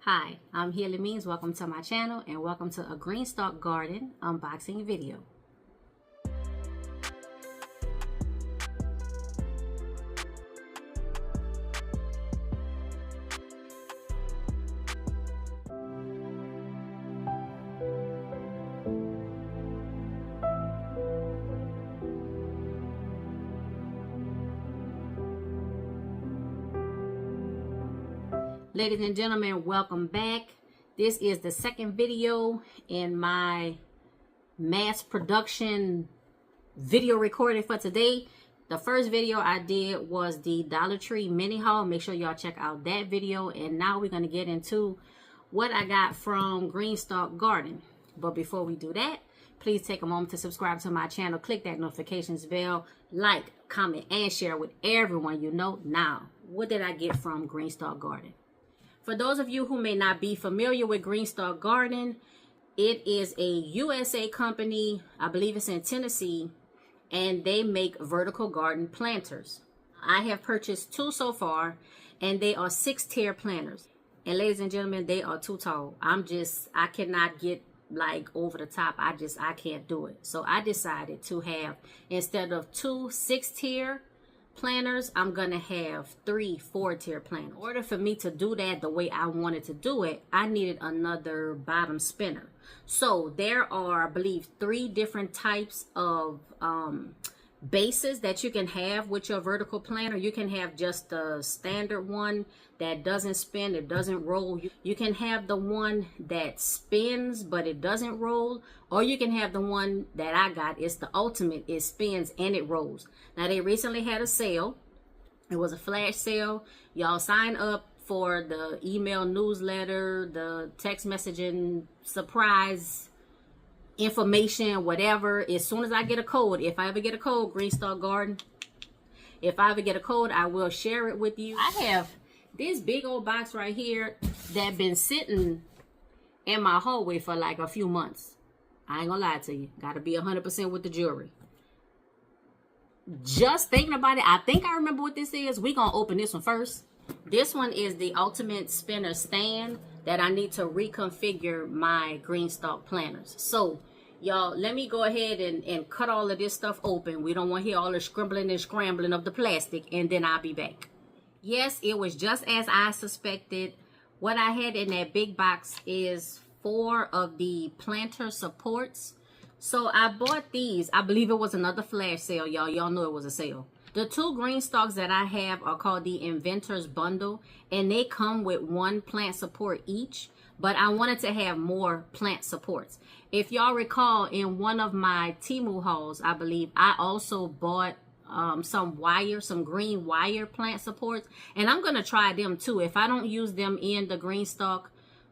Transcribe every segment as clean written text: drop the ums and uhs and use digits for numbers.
Hi, I'm Healing Means. Welcome to my channel and welcome to a GREENSTALK GARDEN unboxing video. Ladies and gentlemen, welcome back. This is the second video in my mass production video recording for today. The first video I did was the Dollar Tree mini haul. Make sure y'all check out that video. And now we're going to get into what I got from GREENSTALK Garden. But before we do that, please take a moment to subscribe to my channel. Click that notifications bell, like, comment, and share with everyone you know. Now, what did I get from GREENSTALK Garden? For those of you who may not be familiar with GREENSTALK Garden, it is a USA company. I believe it's in Tennessee, and they make vertical garden planters. I have purchased 2 so far, and they are 6-tier planters. And ladies and gentlemen, they are too tall. I cannot get like over the top. I can't do it. So I decided to have, instead of 2 6-tier planters, I'm gonna have 3 4-tier planters. In order for me to do that the way I wanted to do it, I needed another bottom spinner. So there are, I believe, 3 different types of bases that you can have with your vertical planter. You can have just the standard one that doesn't spin, it doesn't roll. You can have the one that spins but it doesn't roll, or you can have the one that I got. It's the ultimate. It spins and it rolls. Now they recently had a sale. It was a flash sale. Y'all sign up for the email newsletter, the text messaging surprise information, whatever. As soon as I get a code, if I ever get a code, GREENSTALK Garden, if I ever get a code, I will share it with you. I have this big old box right here that been sitting in my hallway for like a few months. I ain't gonna lie to you. Gotta be 100% with the jewelry. Just thinking about it, I think I remember what this is. We gonna open this one first. This one is the ultimate spinner stand that I need to reconfigure my GREENSTALK planters. So y'all, let me go ahead and cut all of this stuff open. We don't want to hear all the scribbling and scrambling of the plastic, and then I'll be back. Yes, it was just as I suspected. What I had in that big box is 4 of the planter supports. So I bought these. I believe it was another flash sale, y'all. Y'all knew it was a sale. The 2 GREENSTALKs that I have are called the INVENTOR'S BUNDLE, and they come with 1 plant support each, but I wanted to have more plant supports. If y'all recall, in one of my Temu hauls, I believe, I also bought some green wire plant supports, and I'm going to try them too. If I don't use them in the GREENSTALK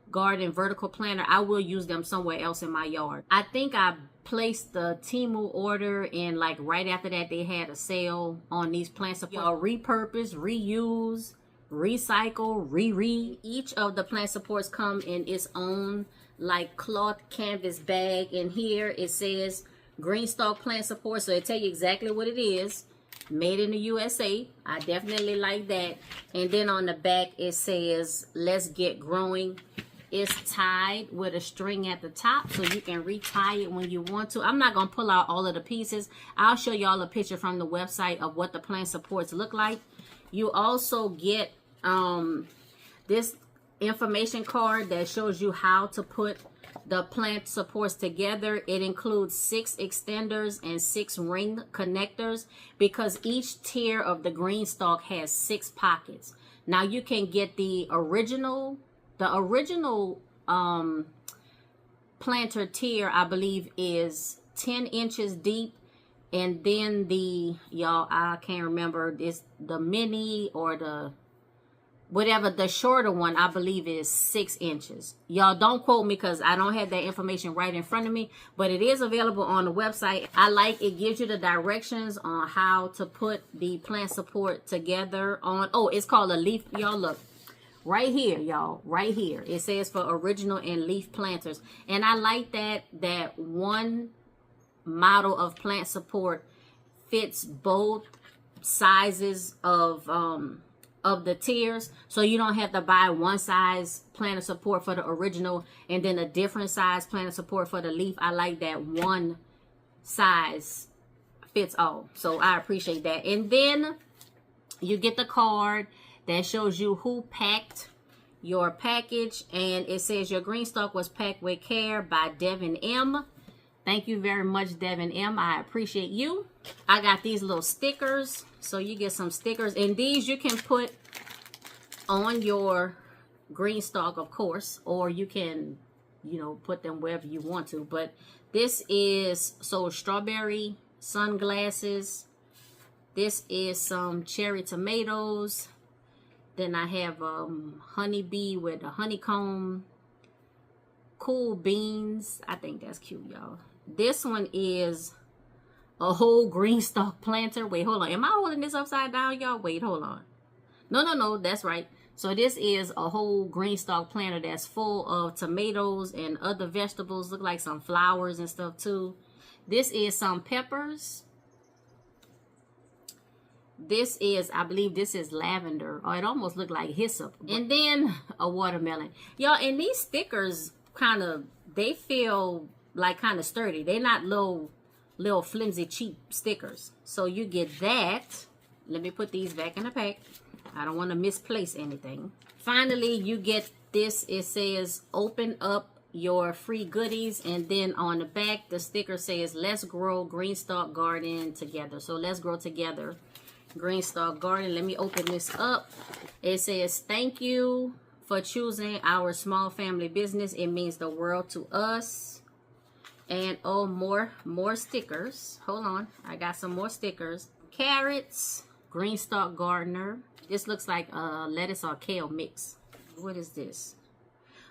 Garden vertical planter, I will use them somewhere else in my yard. I think I placed the Temu order, and like right after that they had a sale on these plant supports. Y'all, repurpose, reuse, recycle, reread. Each of the plant supports come in its own like cloth canvas bag, and here it says GREENSTALK plant support, so it tell you exactly what it is. Made in the USA. I definitely like that. And then on the back it says let's get growing. It's tied with a string at the top, so you can retie it when you want to. I'm not going to pull out all of the pieces. I'll show y'all a picture from the website of what the plant supports look like. You also get this information card that shows you how to put the plant supports together. It includes 6 extenders and 6 ring connectors, because each tier of the GREENSTALK has 6 pockets. Now you can get the original planter tier, I believe, is 10 inches deep, and then the, y'all, I can't remember, this, the mini or the whatever, the shorter one, I believe, is 6 inches. Y'all don't quote me because I don't have that information right in front of me, but it is available on the website. I like it. Gives you the directions on how to put the plant support together on, oh, it's called a leaf. Y'all look right here, y'all, right here. It says for original and leaf planters. And I like that one model of plant support fits both sizes of of the tiers, so you don't have to buy one size planter support for the original and then a different size planter support for the leaf. I like that one size fits all, so I appreciate that. And then you get the card that shows you who packed your package, and it says your GREENSTALK was packed with care by Devin M. Thank you very much, Devin M. I appreciate you. I got these little stickers. So you get some stickers. And these you can put on your GREENSTALK, of course. Or you can, you know, put them wherever you want to. But this is, so strawberry sunglasses. This is some cherry tomatoes. Then I have honeybee with a honeycomb. Cool beans. I think that's cute, y'all. This one is a whole GREENSTALK planter. Wait, hold on. Am I holding this upside down, y'all? Wait, hold on. No, that's right. So this is a whole GREENSTALK planter that's full of tomatoes and other vegetables. Look like some flowers and stuff too. This is some peppers. This is, I believe this is lavender. Or it almost looked like hyssop. And then a watermelon. Y'all, and these stickers kind of, they feel like kind of sturdy. They're not little flimsy cheap stickers. So you get that. Let me put these back in the pack. I don't want to misplace anything. Finally, you get this. It says open up your free goodies, and then on the back the sticker says let's grow GREENSTALK Garden together. So let's grow together GREENSTALK Garden. Let me open this up. It says thank you for choosing our small family business. It means the world to us. And oh, more stickers. Hold on, I got some more stickers. Carrots, GREENSTALK Gardener. This looks like a lettuce or kale mix. What is this?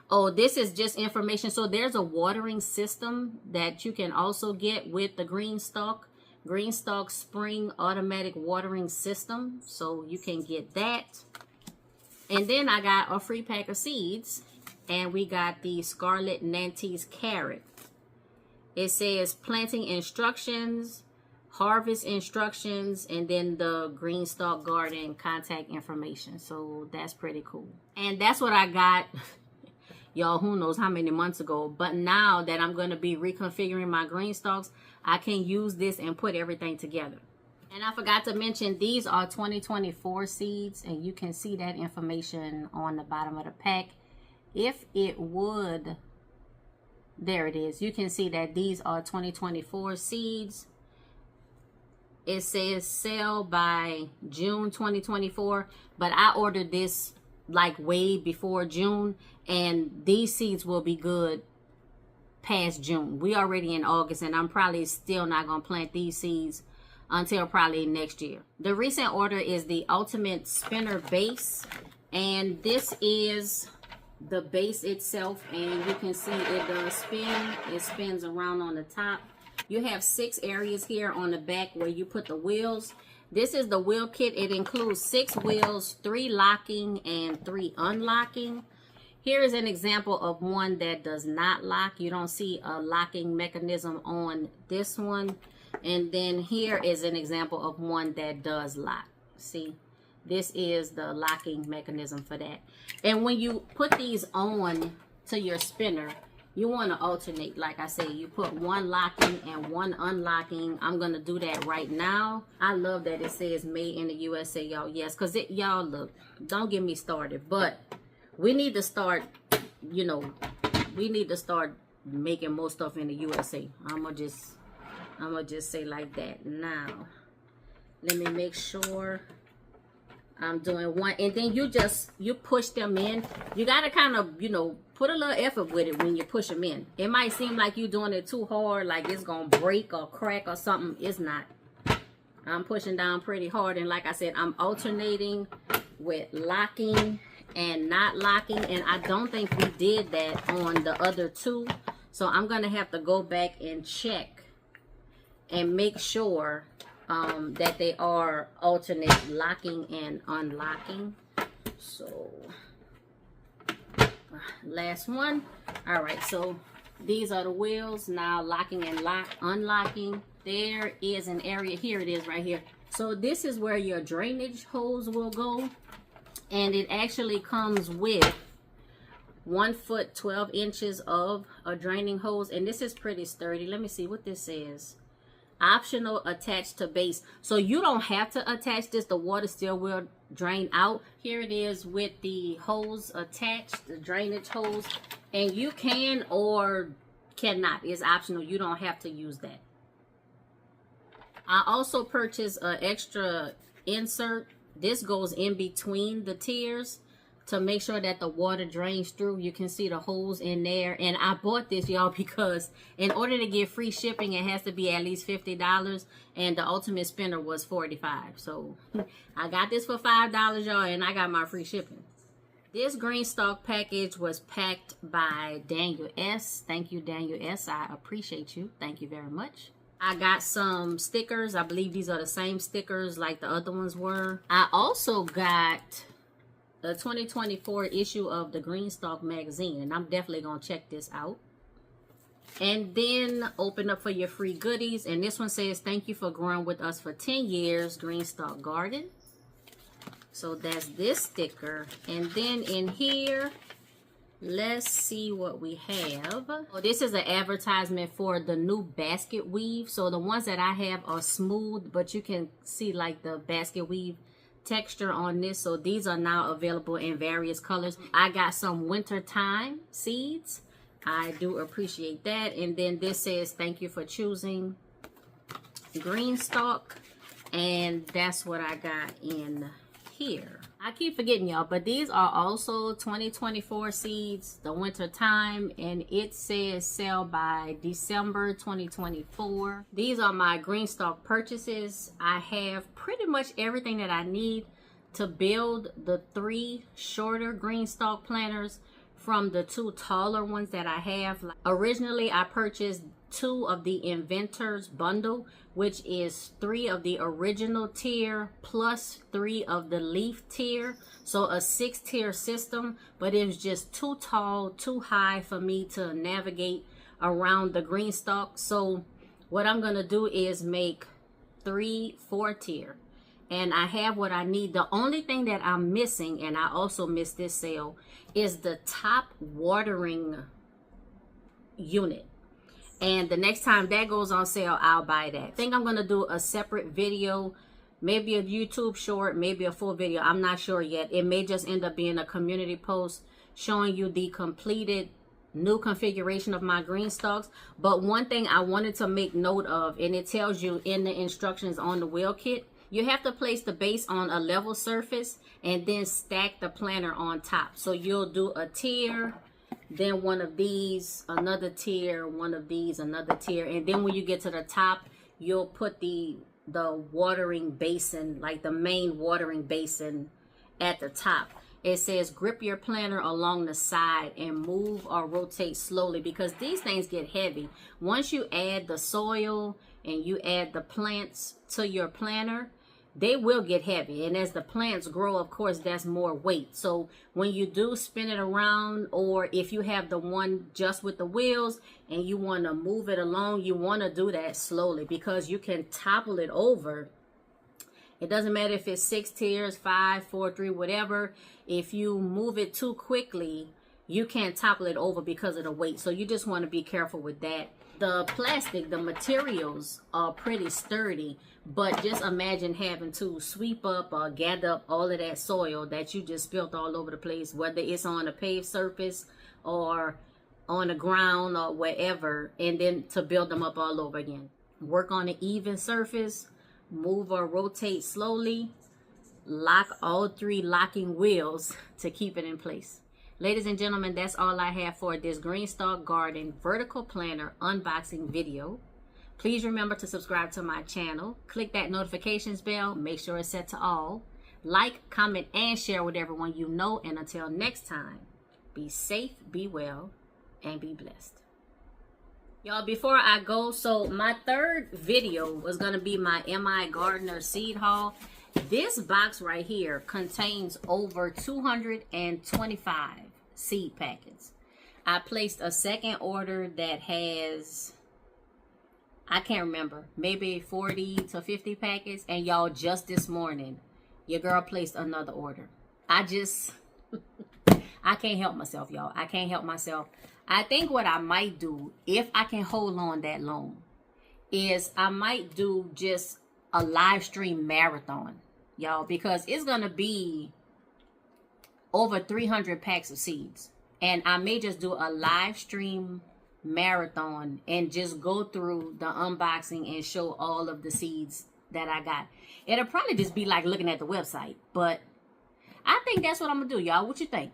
Oh, this is just information. So there's a watering system that you can also get with the GREENSTALK Spring Automatic Watering System. So you can get that. And then I got a free pack of seeds. And we got the Scarlet Nantes carrot. It says planting instructions, harvest instructions, and then the GREENSTALK Garden contact information. So that's pretty cool. And that's what I got, y'all, who knows how many months ago. But now that I'm going to be reconfiguring my GREENSTALKs, I can use this and put everything together. And I forgot to mention, these are 2024 seeds, and you can see that information on the bottom of the pack. If it would... There it is. You can see that these are 2024 seeds. It says sell by June 2024, but I ordered this like way before June, and these seeds will be good past June. We already in August, and I'm probably still not going to plant these seeds until probably next year. The recent order is the Ultimate Spinner Base, and this is the base itself, and you can see it does spin. It spins around on the top. You have 6 areas here on the back where you put the wheels. This is the wheel kit. It includes 6 wheels, 3 locking and 3 unlocking. Here is an example of one that does not lock. You don't see a locking mechanism on this one. And then here is an example of one that does lock. See? This is the locking mechanism for that. And when you put these on to your spinner, you want to alternate. Like I said, you put one locking and one unlocking. I'm going to do that right now. I love that it says made in the USA, y'all. Yes, because y'all, look, don't get me started. But we need to start, you know, we need to start making more stuff in the USA. I'm going to just say like that. Now, let me make sure I'm doing one, and then you push them in. You got to kind of, you know, put a little effort with it when you push them in. It might seem like you're doing it too hard, like it's going to break or crack or something. It's not. I'm pushing down pretty hard, and like I said, I'm alternating with locking and not locking, and I don't think we did that on the other 2. So I'm going to have to go back and check and make sure that they are alternate locking and unlocking. So last one. All right, so these are the wheels. Now locking and unlocking. There is an area here. It is right here. So this is where your drainage hose will go. And it actually comes with 1 foot 12 inches of a draining hose, and this is pretty sturdy. Let me see what this says. Optional, attached to base. So you don't have to attach this, the water still will drain out. Here it is with the hose attached, the drainage hose, and you can or cannot. It's optional. You don't have to use that. I also purchased an extra insert. This goes in between the tiers to make sure that the water drains through. You can see the holes in there. And I bought this, y'all, because in order to get free shipping, it has to be at least $50. And the ultimate spender was $45. So I got this for $5, y'all, and I got my free shipping. This GREENSTALK package was packed by Daniel S. Thank you, Daniel S. I appreciate you. Thank you very much. I got some stickers. I believe these are the same stickers like the other ones were. I also got the 2024 issue of the GREENSTALK magazine, and I'm definitely going to check this out. And then open up for your free goodies. And this one says, thank you for growing with us for 10 years, GREENSTALK Garden. So that's this sticker. And then in here, let's see what we have. Oh, this is an advertisement for the new basket weave. So the ones that I have are smooth, but you can see like the basket weave texture on this. So these are now available in various colors. I got some wintertime seeds. I do appreciate that. And then this says, thank you for choosing GREENSTALK. And that's what I got in here. I keep forgetting, y'all, but these are also 2024 seeds, the winter time, and it says sell by December 2024. These are my GREENSTALK purchases. I have pretty much everything that I need to build the 3 shorter GREENSTALK planters from the 2 taller ones that I have. Originally, I purchased 2 of the INVENTOR'S bundle, which is 3 of the original tier plus 3 of the leaf tier. So a 6-tier system, but it was just too tall, too high for me to navigate around the GREENSTALK. So what I'm gonna do is make 3 4-tier. And I have what I need. The only thing that I'm missing, and I also missed this sale, is the top watering unit. And the next time that goes on sale, I'll buy that. I think I'm going to do a separate video, maybe a YouTube short, maybe a full video. I'm not sure yet. It may just end up being a community post showing you the completed new configuration of my GREENSTALKs. But one thing I wanted to make note of, and it tells you in the instructions on the wheel kit, you have to place the base on a level surface and then stack the planter on top. So you'll do a tier, then one of these, another tier, one of these, another tier, and then when you get to the top, you'll put the watering basin, like the main watering basin at the top. It says grip your planter along the side and move or rotate slowly, because these things get heavy. Once you add the soil and you add the plants to your planter, they will get heavy, and as the plants grow, of course, that's more weight. So when you do spin it around, or if you have the one just with the wheels and you want to move it along, you want to do that slowly, because you can topple it over. It doesn't matter if it's 6 tiers, 5, 4, 3, whatever. If you move it too quickly, you can't topple it over because of the weight. So you just want to be careful with that. The plastic, the materials are pretty sturdy, but just imagine having to sweep up or gather up all of that soil that you just spilled all over the place, whether it's on a paved surface or on the ground or wherever, and then to build them up all over again. Work on an even surface, move or rotate slowly, lock all 3 locking wheels to keep it in place. Ladies and gentlemen, that's all I have for this GREENSTALK Garden vertical planter unboxing video. Please remember to subscribe to my channel. Click that notifications bell. Make sure it's set to all. Like, comment, and share with everyone you know. And until next time, be safe, be well, and be blessed. Y'all, before I go, so my 3rd video was going to be my MIGardener seed haul. This box right here contains over 225 seed packets. I placed a second order that has, I can't remember, maybe 40 to 50 packets. And y'all, just this morning, your girl placed another order. I can't help myself, y'all. I can't help myself. I think what I might do, if I can hold on that long, is I might do just a live stream marathon, y'all, because it's going to be over 300 packs of seeds. And I may just do a live stream marathon and just go through the unboxing and show all of the seeds that I got. It'll probably just be like looking at the website, but I think that's what I'm going to do, y'all. What you think?